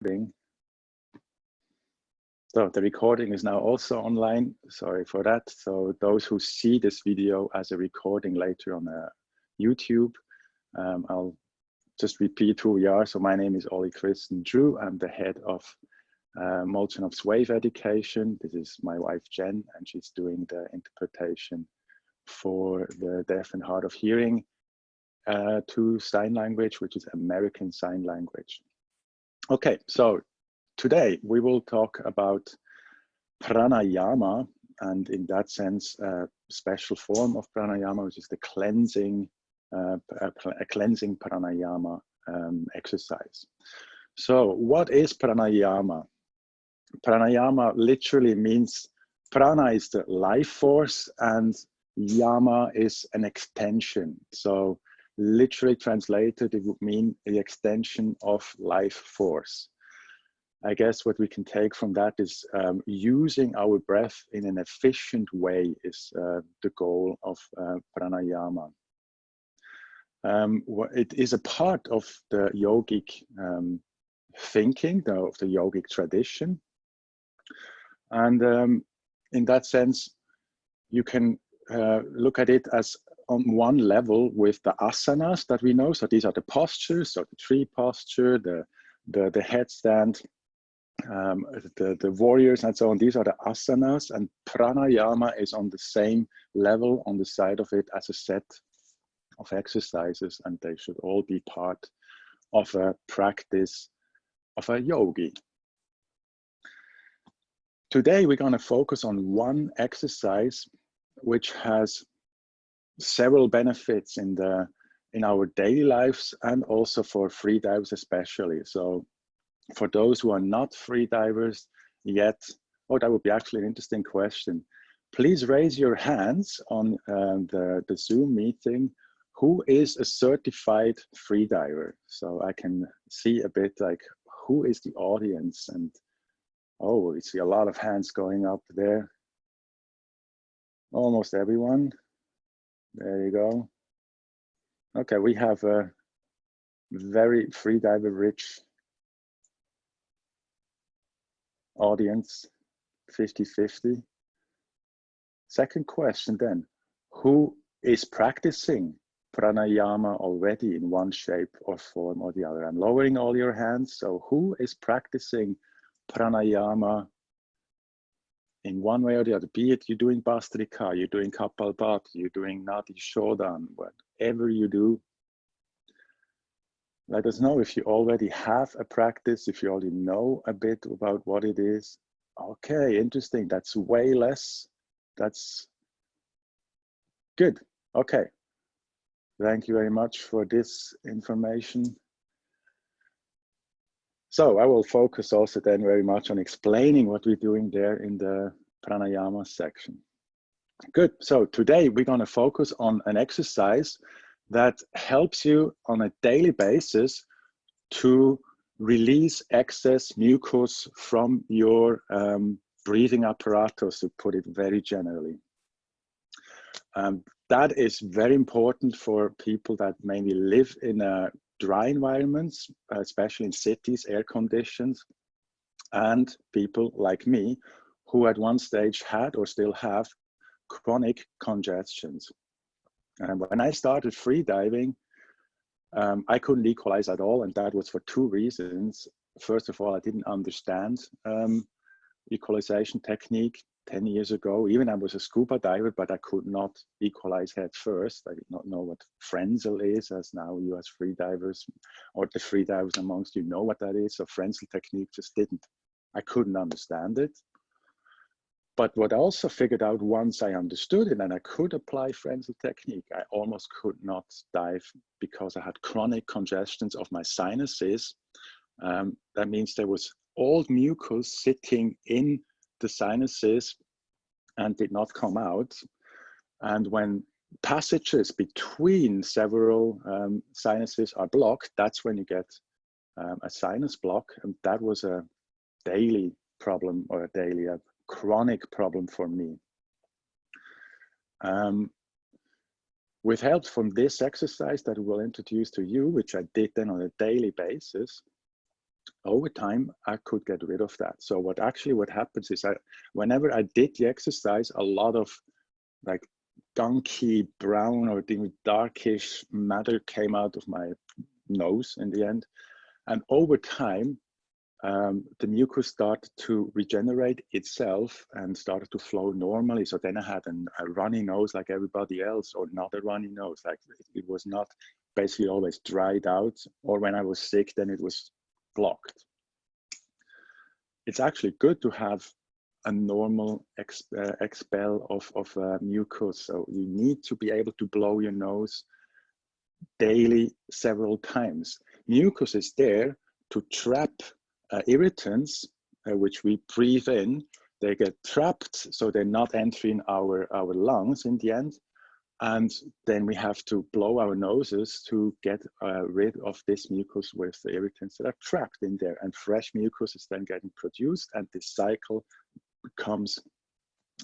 recording. So the recording is now also online. Sorry for that. So those who see this video as a recording later on YouTube, I'll just repeat who we are. So my name is Oli Christen-Drew. I'm the head of Molchanovs Wave Education. This is my wife Jen, and she's doing the interpretation for the deaf and hard of hearing to sign language, which is American Sign Language. Okay, so today we will talk about pranayama, and in that sense, a special form of pranayama, which is the cleansing, a cleansing pranayama exercise. So what is pranayama? Pranayama literally means prana is the life force and yama is an extension. So literally translated, it would mean the extension of life force. I guess what we can take from that is using our breath in an efficient way is the goal of pranayama. It is a part of the yogic thinking, of the yogic tradition. And in that sense, you can look at it as on one level with the asanas that we know. So these are the postures, so the tree posture, the headstand, the warriors and so on. These are the asanas, and pranayama is on the same level on the side of it as a set of exercises, and they should all be part of a practice of a yogi. Today we're going to focus on one exercise which has several benefits in our daily lives and also for freedivers especially. So for those who are not freedivers yet, oh, that would be actually an interesting question. Please raise your hands on the Zoom meeting. Who is a certified freediver? So I can see a bit like who is the audience, and oh, we see a lot of hands going up there. Almost everyone. There you go. Okay, we have a very freediver rich audience, 50-50. Second question then, who is practicing pranayama already in one shape or form or the other? I'm lowering all your hands. So who is practicing pranayama in one way or the other? Be it you're doing Bhastrika, you're doing Kapalbharti, you're doing Nadi Shodan, whatever you do. Let us know if you already have a practice, if you already know a bit about what it is. Okay, interesting. That's way less. That's good. Okay. Thank you very much for this information. So I will focus also then very much on explaining what we're doing there in the pranayama section. Good. So today we're going to focus on an exercise that helps you on a daily basis to release excess mucus from your breathing apparatus, to put it very generally. That is very important for people that maybe live in dry environments, especially in cities, air conditions, and people like me who at one stage had or still have chronic congestions. And when I started freediving, I couldn't equalize at all, and that was for two reasons. First of all, I didn't understand equalization technique 10 years ago. Even I was a scuba diver, but I could not equalize head first. I did not know what Frenzel is, as now you as freedivers, or the freedivers amongst you know what that is. So Frenzel technique just I couldn't understand it. But what I also figured out once I understood it and I could apply Frenzel technique, I almost could not dive because I had chronic congestions of my sinuses. That means there was old mucus sitting in the sinuses and did not come out. And when passages between several sinuses are blocked, that's when you get a sinus block. And that was a daily problem, or a chronic problem for me. With help from this exercise that we will introduce to you, which I did then on a daily basis, over time, I could get rid of that. So what happens is whenever I did the exercise, a lot of like gunky brown or darkish matter came out of my nose in the end. And over time, the mucus started to regenerate itself and started to flow normally. So then I had a runny nose like everybody else, or not a runny nose. Like it was not basically always dried out, or when I was sick, then it was blocked. It's actually good to have a normal expel of mucus. So you need to be able to blow your nose daily several times. Mucus is there to trap irritants, which we breathe in. They get trapped, so they're not entering our lungs in the end. And then we have to blow our noses to get rid of this mucus with the irritants that are trapped in there. And fresh mucus is then getting produced, and this cycle comes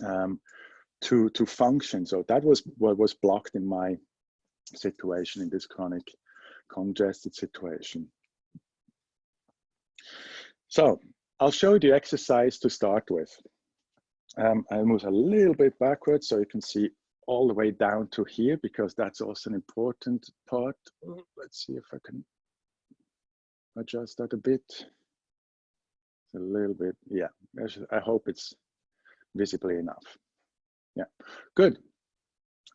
to function. So that was what was blocked in my situation, in this chronic congested situation. So I'll show you the exercise to start with. I'll move a little bit backwards so you can see all the way down to here, because that's also an important part. Let's see if I can adjust that a bit. A little bit, yeah. I hope it's visibly enough. Yeah, good.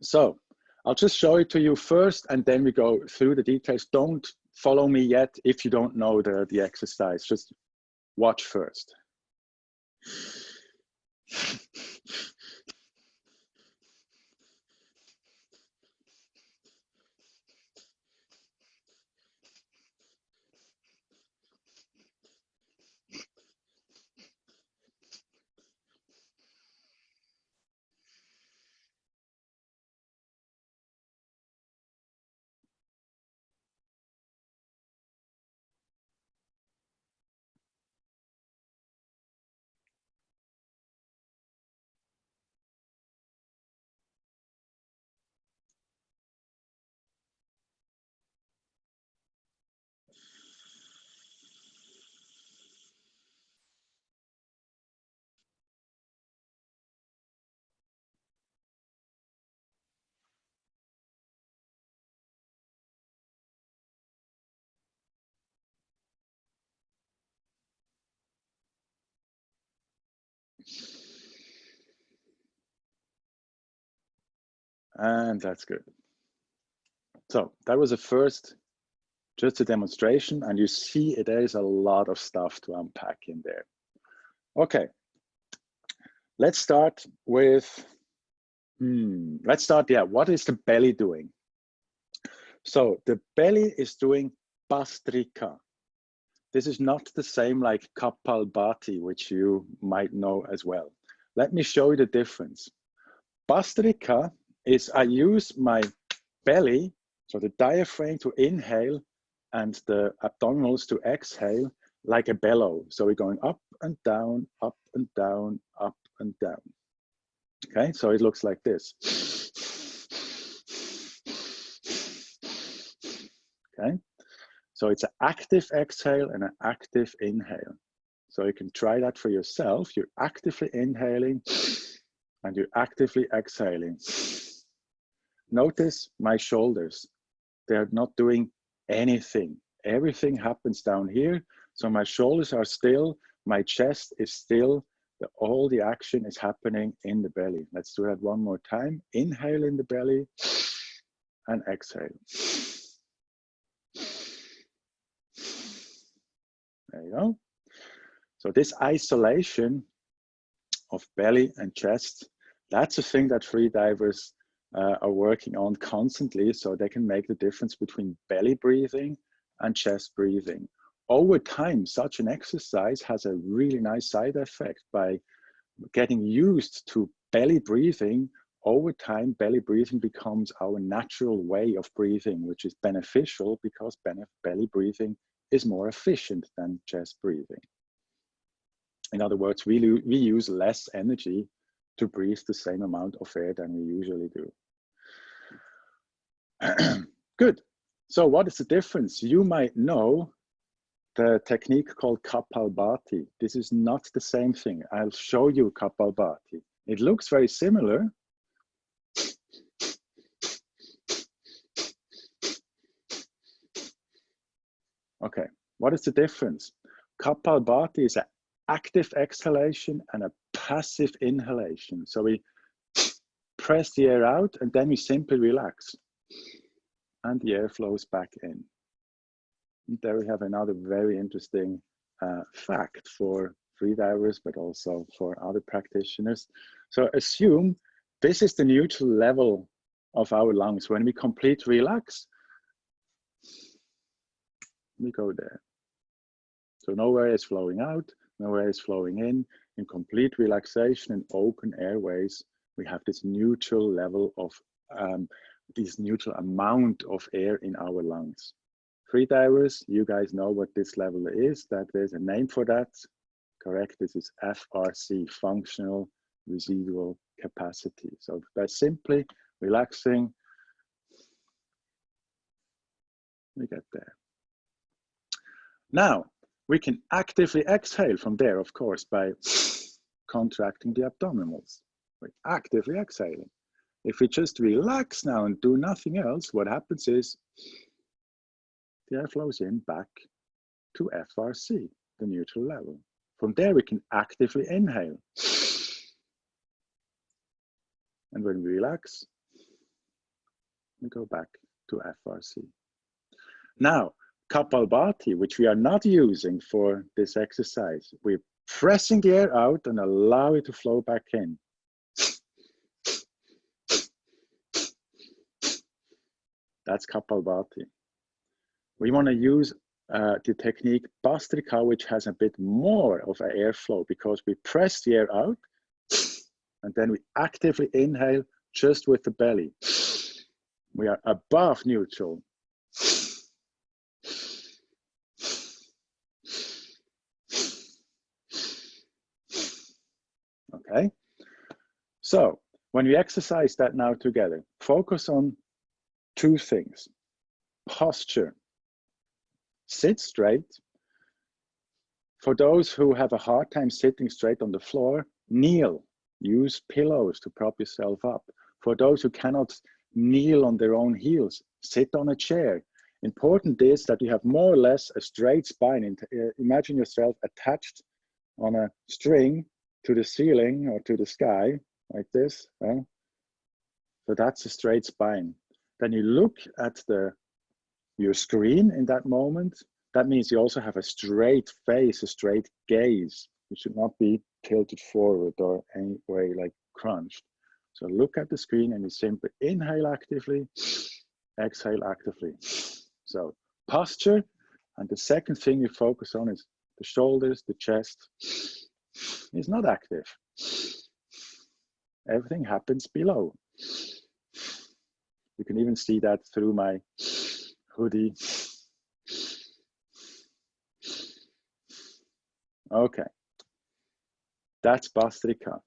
So I'll just show it to you first, and then we go through the details. Don't follow me yet if you don't know the exercise. Just watch first. And that's good. So that was the first, just a demonstration, and you see there is a lot of stuff to unpack in there. Okay, let's start with, what is the belly doing? So the belly is doing Bhastrika. This is not the same like Kapalbharti, which you might know as well. Let me show you the difference. Bhastrika is I use my belly, so the diaphragm, to inhale and the abdominals to exhale like a bellow. So we're going up and down, up and down, up and down. Okay, so it looks like this. Okay, so it's an active exhale and an active inhale. So you can try that for yourself. You're actively inhaling and you're actively exhaling. Notice my shoulders. They're not doing anything. Everything happens down here. So my shoulders are still, my chest is still, all the action is happening in the belly. Let's do that one more time. Inhale in the belly and exhale. There you go. So this isolation of belly and chest, that's a thing that freedivers are working on constantly, so they can make the difference between belly breathing and chest breathing. Over time, such an exercise has a really nice side effect. By getting used to belly breathing, over time, belly breathing becomes our natural way of breathing, which is beneficial because belly breathing is more efficient than chest breathing. In other words, we use less energy to breathe the same amount of air than we usually do. Good. So what is the difference? You might know the technique called Kapalbharti. This is not the same thing. I'll show you Kapalbharti. It looks very similar. Okay, what is the difference? Kapalbharti is an active exhalation and a passive inhalation. So we press the air out and then we simply relax. And the air flows back in. And there we have another very interesting fact for freedivers, but also for other practitioners. So assume this is the neutral level of our lungs. When we complete relax, we go there. So no air is flowing out, no air is flowing in. In complete relaxation and open airways, we have this neutral level of, this neutral amount of air in our lungs. Freedivers, you guys know what this level is, that there's a name for that. Correct, this is FRC, functional residual capacity. So by simply relaxing, we get there. Now, we can actively exhale from there, of course, by contracting the abdominals. We're actively exhaling. If we just relax now and do nothing else, what happens is the air flows in back to FRC, the neutral level. From there, we can actively inhale. And when we relax, we go back to FRC. Now, Kapalbharti, which we are not using for this exercise, we're pressing the air out and allow it to flow back in. That's Kapalbharti. We want to use the technique Bhastrika, which has a bit more of an airflow because we press the air out and then we actively inhale just with the belly. We are above neutral. Okay, so when we exercise that now together, focus on two things. Posture. Sit straight. For those who have a hard time sitting straight on the floor, kneel. Use pillows to prop yourself up. For those who cannot kneel on their own heels, sit on a chair. Important is that you have more or less a straight spine. Imagine yourself attached on a string to the ceiling or to the sky, like this. So that's a straight spine. Then you look at your screen in that moment. That means you also have a straight face, a straight gaze. You should not be tilted forward or any way like crunched. So look at the screen and you simply inhale actively, exhale actively. So posture, and the second thing you focus on is the shoulders, the chest. Is not active. Everything happens below. You can even see that through my hoodie. Okay, that's Bhastrika.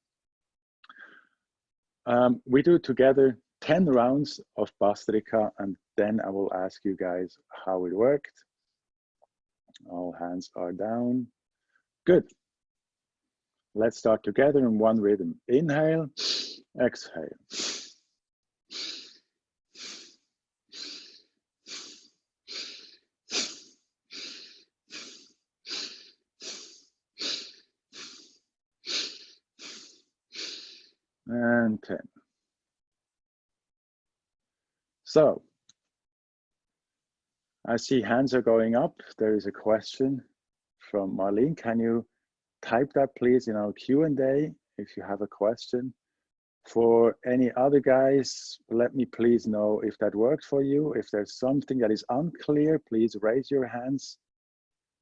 We do together 10 rounds of Bhastrika, and then I will ask you guys how it worked. All hands are down. Good. Let's start together in one rhythm. Inhale, exhale. And 10. So, I see hands are going up. There is a question from Marlene. Can you type that please in our Q&A if you have a question. For any other guys, let me please know if that worked for you. If there's something that is unclear, please raise your hands,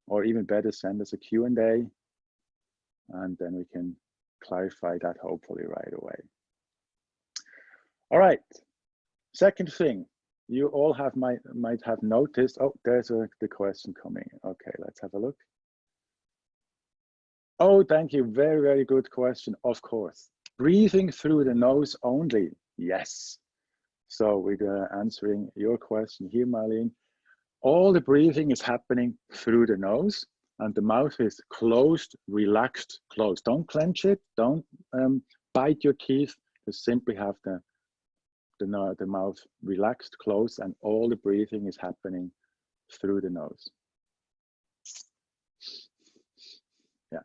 or even better, send us a Q&A, and then we can clarify that hopefully right away. All right, second thing, you all might have noticed, oh, there's the question coming. Okay, let's have a look. Oh, thank you, very, very good question, of course. Breathing through the nose only, yes. So we're answering your question here, Marlene. All the breathing is happening through the nose, and the mouth is closed, relaxed, closed. Don't clench it, don't bite your teeth, just simply have the mouth relaxed, closed, and all the breathing is happening through the nose. Yeah,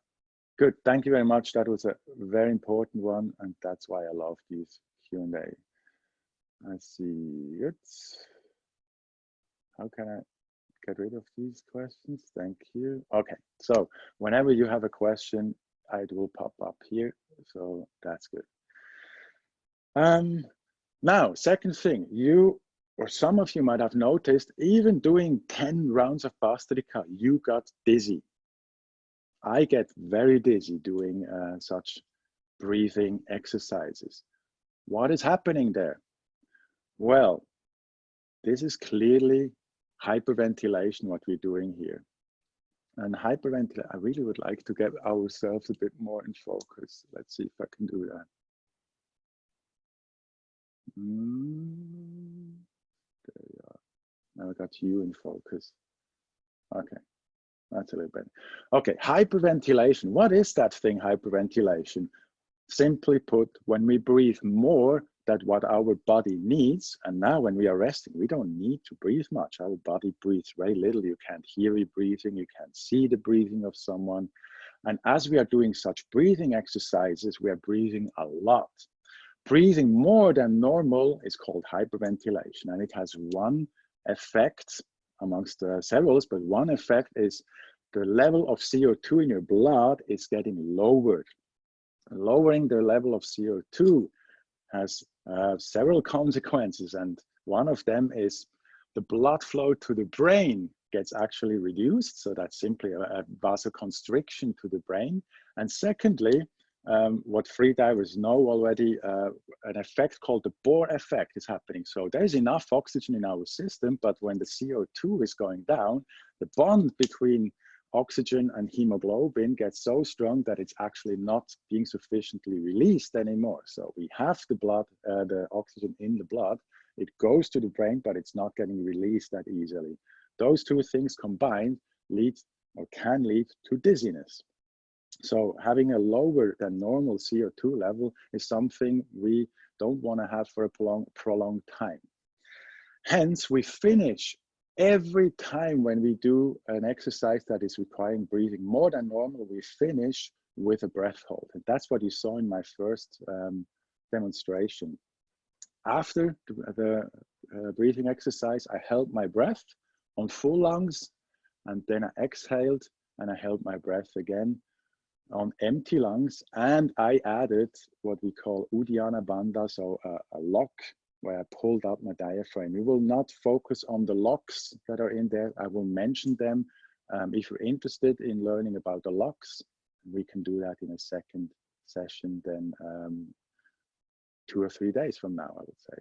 good, thank you very much. That was a very important one, and that's why I love these Q&A. I see it. How can I get rid of these questions? Thank you. Okay, so whenever you have a question, it will pop up here, so that's good. Now, second thing, you or some of you might have noticed, even doing 10 rounds of Bhastrika, you got dizzy. I get very dizzy doing such breathing exercises. What is happening there? Well, this is clearly hyperventilation, what we're doing here. And hyperventilation, I really would like to get ourselves a bit more in focus. Let's see if I can do that. There you are. Now I got you in focus. Okay, that's a little better. Okay, hyperventilation. What is that thing, hyperventilation? Simply put, when we breathe more than what our body needs, and now when we are resting, we don't need to breathe much. Our body breathes very little. You can't hear it breathing, you can't see the breathing of someone. And as we are doing such breathing exercises, we are breathing a lot. Breathing more than normal is called hyperventilation, and it has one effect amongst several, but one effect is the level of CO2 in your blood is getting lowered. Lowering the level of CO2 has several consequences, and one of them is the blood flow to the brain gets actually reduced, so that's simply a vasoconstriction to the brain. And secondly, what freedivers know already, an effect called the Bohr effect is happening. So there's enough oxygen in our system, but when the CO2 is going down, the bond between oxygen and hemoglobin gets so strong that it's actually not being sufficiently released anymore. So we have the blood, the oxygen in the blood, it goes to the brain, but it's not getting released that easily. Those two things combined lead or can lead to dizziness. So having a lower than normal CO2 level is something we don't want to have for a prolonged time. Hence, we finish every time when we do an exercise that is requiring breathing more than normal, we finish with a breath hold. And that's what you saw in my first demonstration. After the breathing exercise, I held my breath on full lungs, and then I exhaled and I held my breath again on empty lungs, and I added what we call Uddiyana Bandha, so a lock where I pulled out my diaphragm. We will not focus on the locks that are in there. I will mention them. If you're interested in learning about the locks, we can do that in a second session, then 2 or 3 days from now, I would say.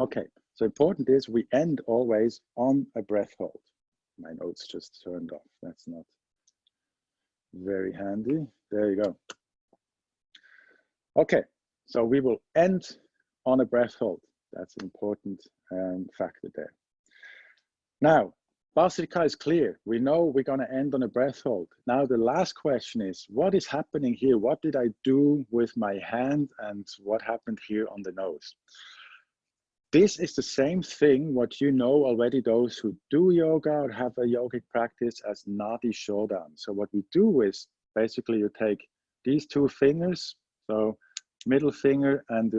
Okay, so important is we end always on a breath hold. My notes just turned off. That's not very handy. There you go. Okay, so we will end on a breath hold. That's an important factor there. Now, Bhastrika is clear. We know we're going to end on a breath hold. Now, the last question is, what is happening here? What did I do with my hand, and what happened here on the nose? This is the same thing what you know already, those who do yoga or have a yogic practice, as Nadi Shodan. So what we do is basically you take these two fingers, so middle finger and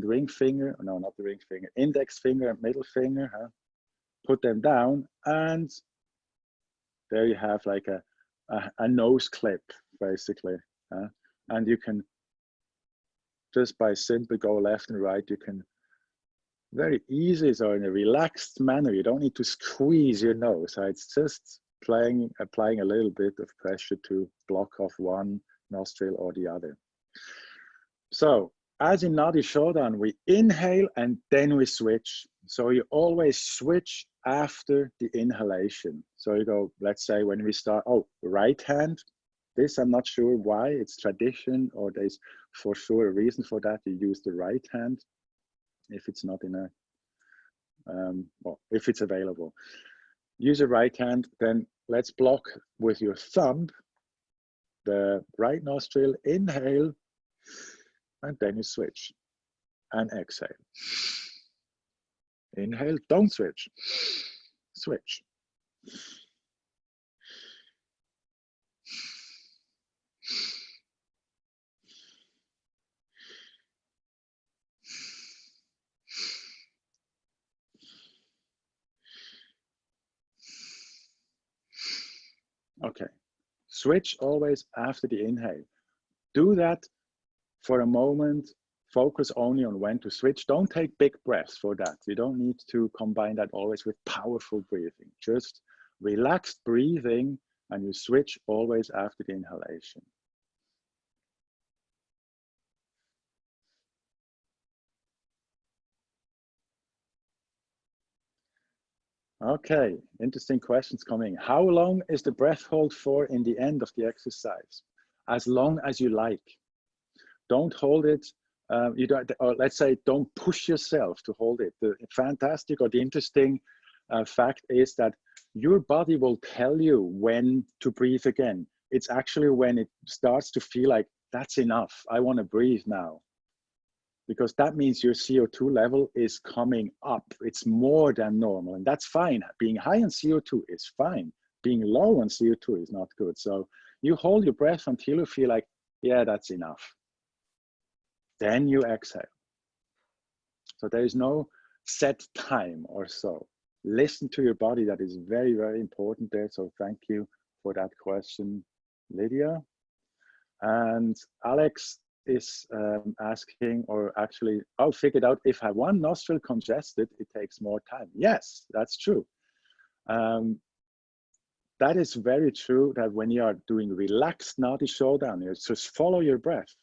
ring finger, no, not the ring finger, index finger and middle finger, put them down, and there you have like a nose clip, basically. And you can, just by simply go left and right, you can very easy, so in a relaxed manner, you don't need to squeeze your nose. It's just applying a little bit of pressure to block off one nostril or the other. So as in Nadi Shodan, we inhale and then we switch. So you always switch after the inhalation. So you go, let's say when we start, oh, right hand. This, I'm not sure why, it's tradition, or there's for sure a reason for that. You use the right hand if it's not in a, well, if it's available. use your right hand, then let's block with your thumb the right nostril, inhale, and then you switch and exhale. Inhale, don't switch, switch. Okay, switch always after the inhale. Do that for a moment. Focus only on when to switch. Don't take big breaths for that. You don't need to combine that always with powerful breathing. Just relaxed breathing, and you switch always after the inhalation. Okay, interesting questions coming. How long is the breath hold for in the end of the exercise? As long as you like. Don't hold it. You don't, or let's say, don't push yourself to hold it. The fantastic or the interesting fact is that your body will tell you when to breathe again. It's actually when it starts to feel like that's enough. I want to breathe now. Because that means your CO2 level is coming up. It's more than normal, and that's fine. Being high on CO2 is fine. Being low on CO2 is not good. So you hold your breath until you feel like, yeah, that's enough. Then you exhale. So there is no set time or so. Listen to your body. That is very, very important there. So thank you for that question, Lydia. And Alex is asking, or actually, I figured out if I have one nostril congested, it takes more time. Yes, that's true. That is very true, that when you are doing relaxed Nadi Shodan, you just follow your breath.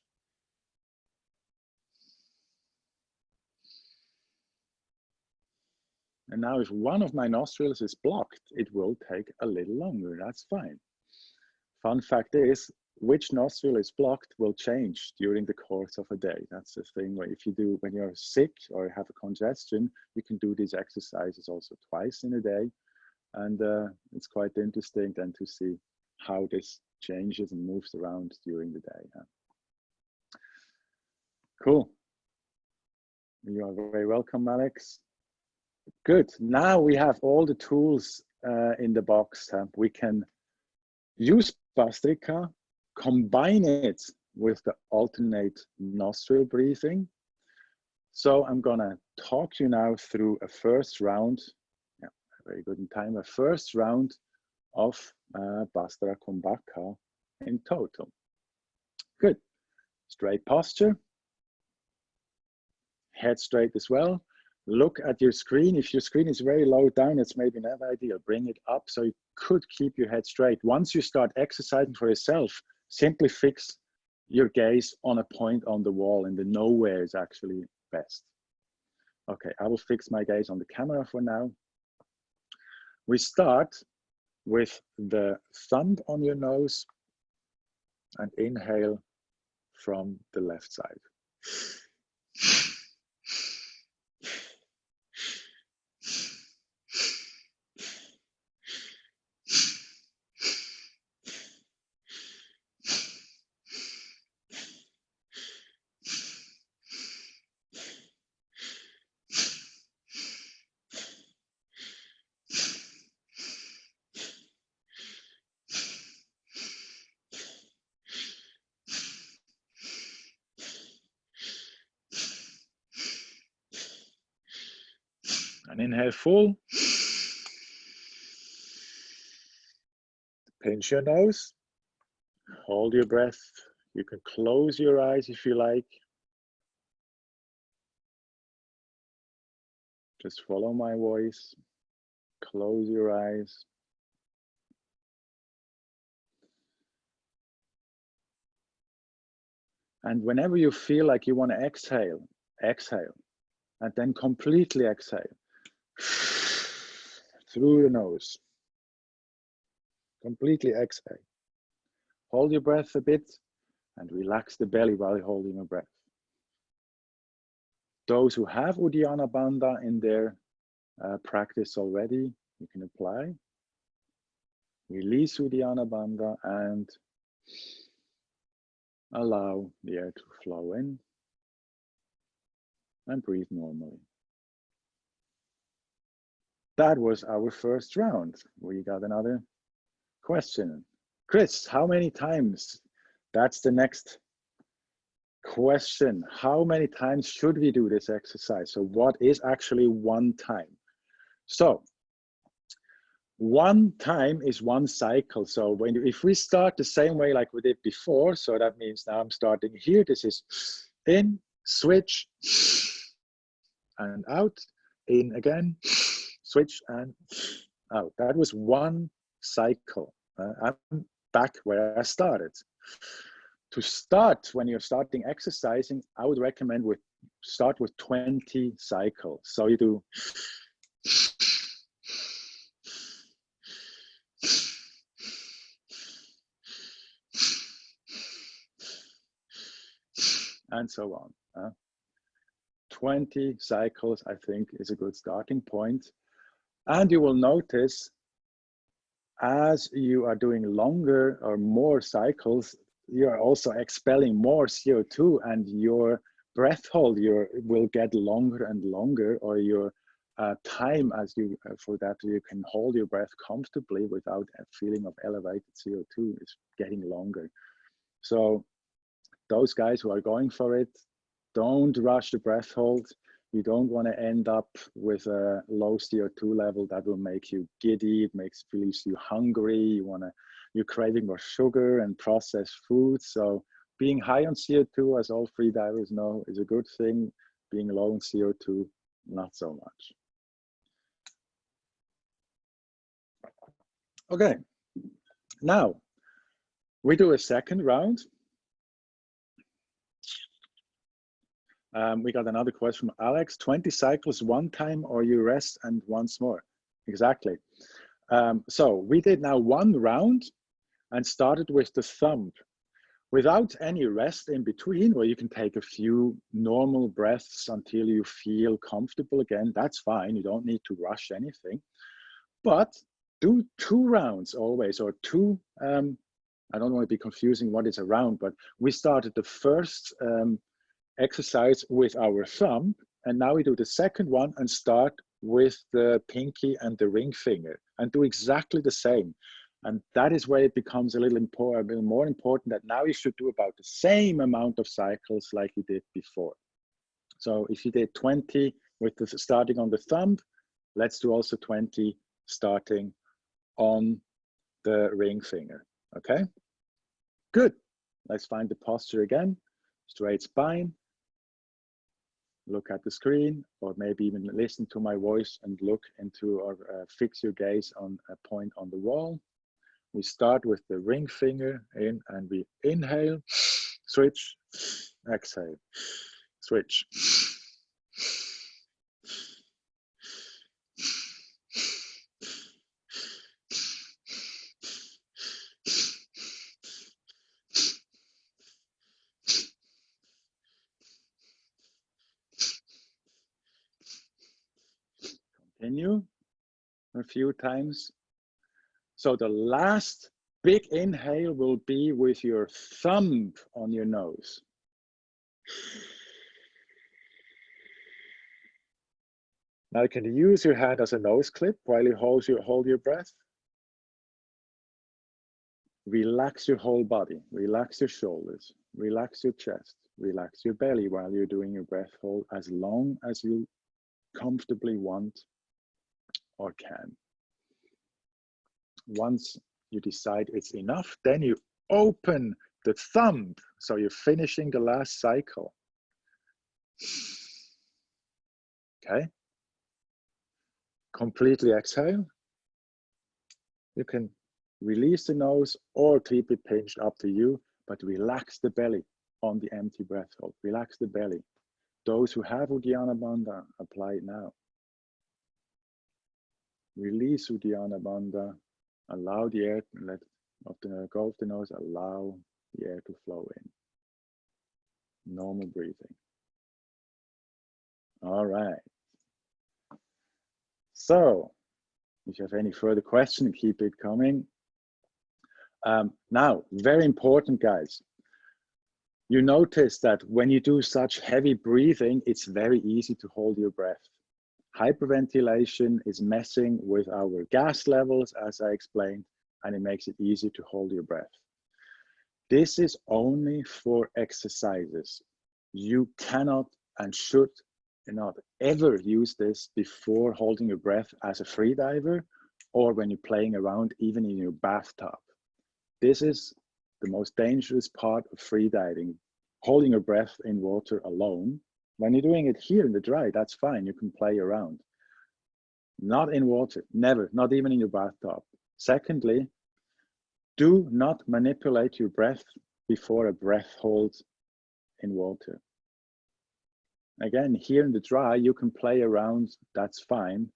And now if one of my nostrils is blocked, it will take a little longer. That's fine. Fun fact is, which nostril is blocked will change during the course of a day. That's the thing where if you do, when you're sick or have a congestion, you can do these exercises also twice in a day. And it's quite interesting then to see how this changes and moves around during the day. Yeah. Cool. You are very welcome, Alex. Good. Now we have all the tools in the box. We can use Bhastrika, combine it with the alternate nostril breathing. So I'm gonna talk you now through a first round, yeah, very good in time, a first round of Bhastra-Kumbhaka in total. Good. Straight posture, head straight as well. Look at your screen. If your screen is very low down, it's maybe not ideal. Bring it up so you could keep your head straight. Once you start exercising for yourself, simply fix your gaze on a point on the wall, and the nowhere is actually best. Okay, I will fix my gaze on the camera for now. We start with the thumb on your nose and inhale from the left side. And inhale full. Pinch your nose. Hold your breath. You can close your eyes if you like. Just follow my voice. Close your eyes. And whenever you feel like you want to exhale, exhale. And then completely exhale. Through the nose. Completely exhale. Hold your breath a bit and relax the belly while you're holding your breath. Those who have Uddiyana Bandha in their practice already, you can apply. Release Uddiyana Bandha and allow the air to flow in and breathe normally. That was our first round. We got another question. Chris, how many times? That's the next question. How many times should we do this exercise? So what is actually one time? So one time is one cycle. So if we start the same way like we did before, so that means now I'm starting here. This is in, switch, and out, in again, switch and out. That was one cycle. I'm back where I started. To start, when you're starting exercising, I would recommend start with 20 cycles. So you do and so on. 20 cycles, I think, is a good starting point. And you will notice as you are doing longer or more cycles, you're also expelling more CO2, and your breath hold will get longer and longer, or your time as for that you can hold your breath comfortably without a feeling of elevated CO2 is getting longer. So those guys who are going for it, don't rush the breath hold. You don't want to end up with a low CO2 level that will make you giddy. It feels you hungry. You're craving more sugar and processed food. So being high on CO2, as all freedivers know, is a good thing. Being low on CO2, not so much. Okay, now we do a second round. We got another question from Alex. 20 cycles one time, or you rest and once more? Exactly. So we did now one round and started with the thumb without any rest in between, where you can take a few normal breaths until you feel comfortable again. That's fine. You don't need to rush anything, but do 2 rounds always, or 2. I don't want to be confusing what is a round, but we started the first exercise with our thumb, and now we do the second one and start with the pinky and the ring finger and do exactly the same. And that is where it becomes a little more important, that now you should do about the same amount of cycles like you did before. So if you did 20 with the starting on the thumb, let's do also 20 starting on the ring finger. Okay, good. Let's find the posture again. Straight spine. Look at the screen, or maybe even listen to my voice and look into, or fix your gaze on a point on the wall. We start with the ring finger in, and we inhale, switch, exhale, switch. Continue a few times. So the last big inhale will be with your thumb on your nose. Now you can use your hand as a nose clip while you hold your breath. Relax your whole body, relax your shoulders, relax your chest, relax your belly while you're doing your breath hold, as long as you comfortably want or can. Once you decide it's enough, then you open the thumb, so you're finishing the last cycle. Okay. Completely exhale. You can release the nose or keep it pinched, up to you, but relax the belly on the empty breath hold. Relax the belly. Those who have Uddiyana Bandha, apply it now. Release Uddiyana Bandha. Allow the air, let go of the nose, allow the air to flow in. Normal breathing. All right. So, if you have any further questions, keep it coming. Now, very important, guys. You notice that when you do such heavy breathing, it's very easy to hold your breath. Hyperventilation is messing with our gas levels, as I explained, and it makes it easy to hold your breath. This is only for exercises. You cannot and should not ever use this before holding your breath as a freediver or when you're playing around, even in your bathtub. This is the most dangerous part of freediving, holding your breath in water alone. When you're doing it here in the dry, that's fine, you can play around. Not in water, never, not even in your bathtub. Secondly, do not manipulate your breath before a breath hold in water. Again, here in the dry, you can play around, that's fine.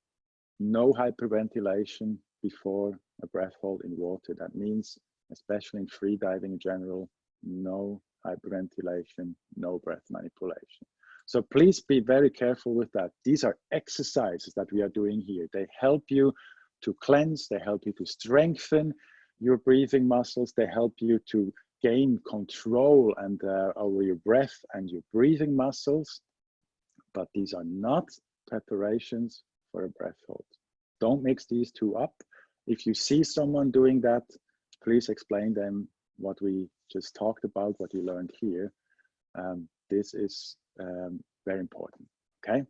No hyperventilation before a breath hold in water. That means, especially in freediving in general, no hyperventilation, no breath manipulation. So please be very careful with that. These are exercises that we are doing here. They help you to cleanse, they help you to strengthen your breathing muscles, they help you to gain control and over your breath and your breathing muscles. But these are not preparations for a breath hold. Don't mix these two up. If you see someone doing that, please explain them what we just talked about, what you learned here. This is very important, okay?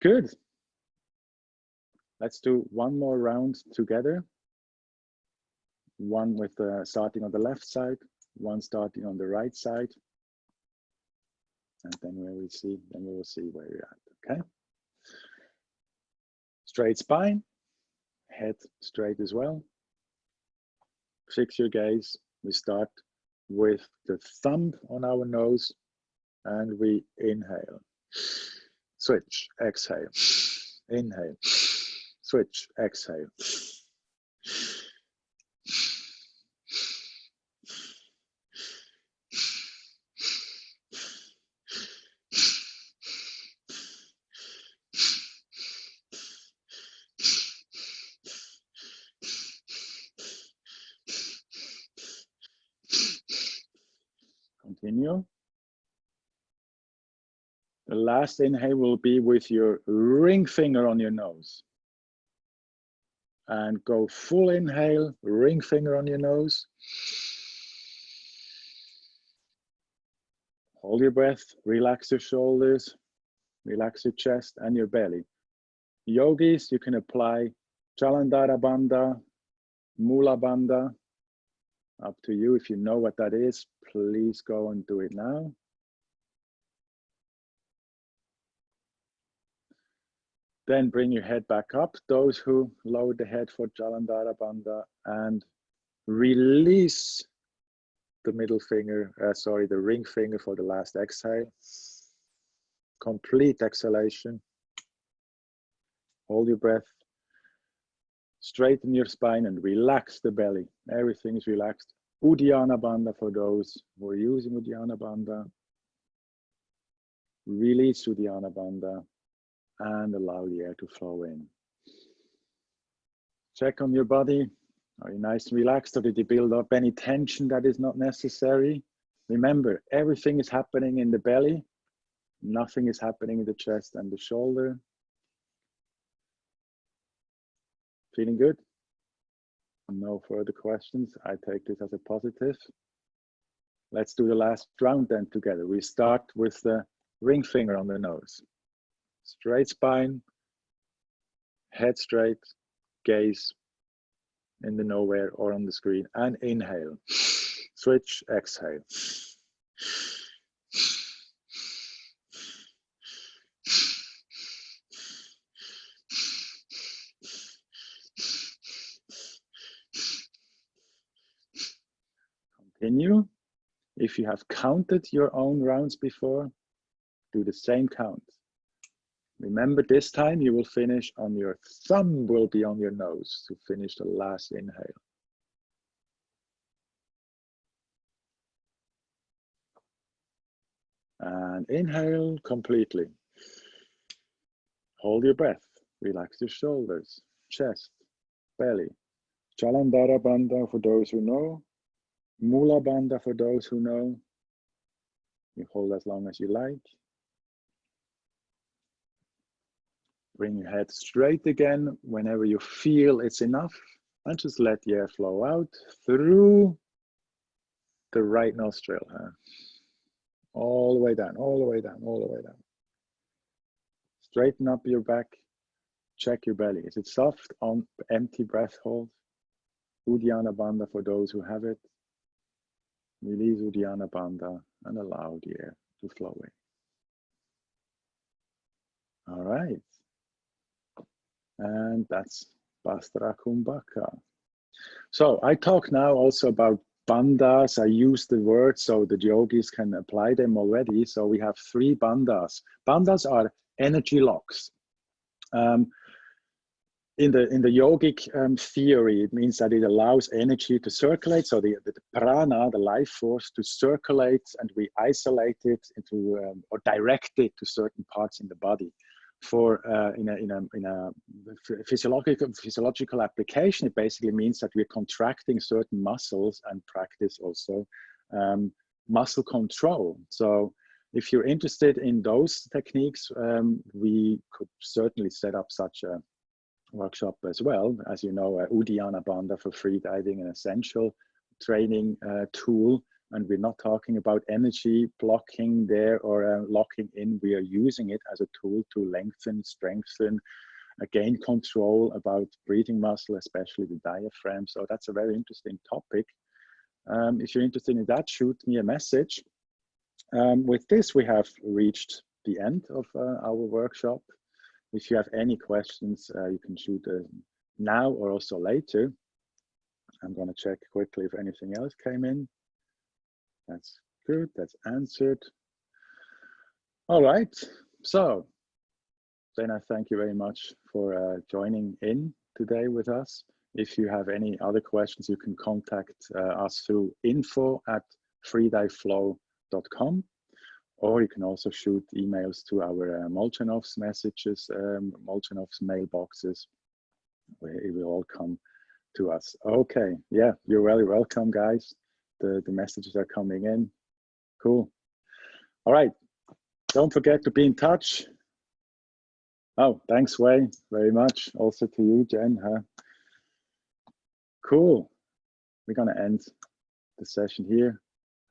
Good. Let's do one more round together. One with starting on the left side, one starting on the right side. And then we will see where you're at, okay? Straight spine, head straight as well. Fix your gaze. We start with the thumb on our nose and we inhale. Switch, exhale. Inhale. Switch, exhale. Continue. The last inhale will be with your ring finger on your nose. And go full inhale, ring finger on your nose. Hold your breath, relax your shoulders, relax your chest and your belly. Yogis, you can apply Jalandhara Bandha, Mula Bandha. Up to you. If you know what that is, please go and do it now. Then bring your head back up, those who lowered the head for Jalandhara Bandha, and release the middle finger, the ring finger for the last exhale. Complete exhalation. Hold your breath. Straighten your spine and relax the belly. Everything is relaxed. Uddiyana Bandha for those who are using Uddiyana Bandha. Release Uddiyana Bandha and allow the air to flow in. Check on your body. Are you nice and relaxed, or did you build up any tension that is not necessary? Remember, everything is happening in the belly. Nothing is happening in the chest and the shoulder. Feeling good? No further questions. I take this as a positive. Let's do the last round then together. We start with the ring finger on the nose. Straight spine, head straight, gaze in the nowhere or on the screen, and inhale. Switch, exhale. Continue. If you have counted your own rounds before, do the same count. Remember, this time you will finish on your thumb, will be on your nose to finish the last inhale. And inhale completely. Hold your breath. Relax your shoulders, chest, belly. Jalandhara Bandha for those who know. Mula Bandha for those who know. You hold as long as you like. Bring your head straight again whenever you feel it's enough, and just let the air flow out through the right nostril. All the way down, all the way down, all the way down. Straighten up your back. Check your belly. Is it soft on empty breath hold? Uddiyana Bandha for those who have it. Release Uddiyana Bandha and allow the air to flow in. All right. And that's Bhastra-Kumbhaka. So I talk now also about bandhas. I use the word so the yogis can apply them already. So we have 3 bandhas. Bandhas are energy locks. In the yogic theory, it means that it allows energy to circulate. So the prana, the life force, to circulate, and we isolate it into or direct it to certain parts in the body. For in a physiological application, it basically means that we're contracting certain muscles and practice also muscle control. So if you're interested in those techniques, we could certainly set up such a workshop as well. As you know, Uddiyana Bandha for freediving, an essential training tool. And we're not talking about energy blocking there or locking in. We are using it as a tool to lengthen, strengthen, gain control about breathing muscle, especially the diaphragm. So that's a very interesting topic. If you're interested in that, shoot me a message. With this, we have reached the end of our workshop. If you have any questions, you can shoot now or also later. I'm going to check quickly if anything else came in. That's good, that's answered. All right, so then I thank you very much for joining in today with us. If you have any other questions, you can contact us through info@freediveflow.com, or you can also shoot emails to our Molchanovs messages, Molchanovs mailboxes, where it will all come to us. Okay, yeah, you're very welcome, guys. The messages are coming in. Cool. All right, don't forget to be in touch. Oh, thanks, Wei, very much. Also to you, Jen. Cool. We're going to end the session here,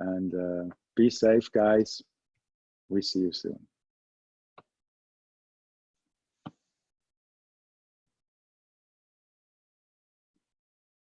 and be safe, guys. We see you soon.